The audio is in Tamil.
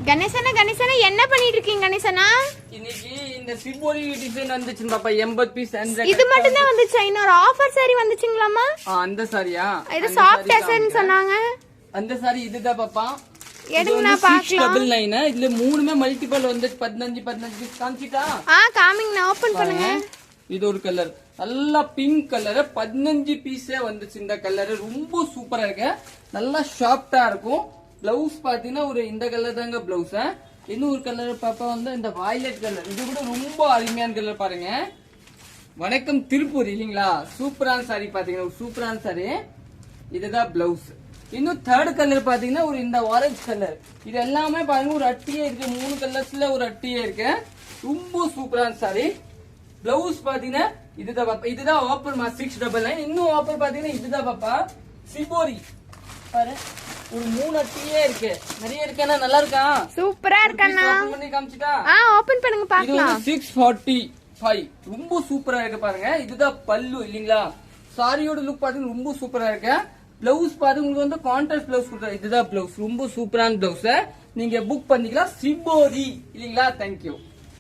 கணேசனா கணேசனா என்ன பண்ணிட்டு இருக்கீங்க கணேசனா? இன்னைக்கு இந்த சிம்போரி டிசைன் வந்துச்சு பாப்பா 80 பீஸ் அந்த இது மட்டும் தான் வந்துச்சு. இன்னொரு ஆஃபர் சாரி வந்துச்சுங்களாமா? அந்த சாரியா? இது சாஃப்ட் டெசர்னு சொன்னாங்க. அந்த சாரி இதுதான் பாப்பா. எடுங்க நான் பார்க்கலாம். 699 இதுல மூணுமே மல்டிபிள் வந்து 15 பீஸ் காமிச்சிட்டா? காமிங் நான் ஓபன் பண்ணுங்க. இது ஒரு கலர் நல்லா பிங்க் கலர் 15 பீஸே வந்துச்சு. இந்த கலர் ரொம்ப சூப்பரா இருக்கு. நல்லா ஷார்ப்டா இருக்கும். பிளவுஸ் பாத்தீங்கன்னா ஒரு இந்த கலர் தாங்க பிளவுஸ். இன்னொரு கலர் பாப்பா வந்து இந்த வயலட் கலர். இது கூட ரொம்ப அருமையான கலர் பாருங்க. வணக்கம் திருப்பூர் இல்லீங்களா? சூப்பரான சாரி பாத்தீங்கன்னா ஒரு சூப்பரான சாரி. இதுதான் பிளவுஸ். இன்னும் தேர்ட் கலர் பாத்தீங்கன்னா ஒரு இந்த ஆரஞ்சு கலர். இது எல்லாமே பாருங்க ஒரு அட்டியே இருக்கு. 3 கலர்ஸ்ல ஒரு அட்டியே இருக்கு. ரொம்ப சூப்பரான சாரி. பிளவுஸ் பாத்தீங்கன்னா இதுதான் பாப்பா. இதுதான் ஆஃபர் 699. இன்னும் ஆஃபர் பாத்தீங்கன்னா இதுதான் பாப்பா சிம்போரி பாரு. ஒரு 3 அட்டியே இருக்கு. நிறைய இருக்கா? நல்லா இருக்கா? சூப்பரா இருக்கண்ணா. ஓபன் பண்ணி காமிச்சிட்டா? ஓபன் பண்ணுங்க பார்க்கலாம். இது 645 ரொம்ப சூப்பரா இருக்கு பாருங்க. இதுதான் பல்லு இல்லீங்களா? சாரியோட லுக் பாத்தீங்கன்னா ரொம்ப சூப்பரா இருக்கு. பிளவுஸ் பாருங்க உங்களுக்கு வந்து கான்ட்ராஸ்ட் பிளவுஸ் கொடுத்தா. இதுதான் பிளவுஸ். ரொம்ப சூப்பரான பிளவுஸ். நீங்க புக் பண்ணிக்கலாம். சிம்போரி இல்லீங்களா? தேங்க்யூ.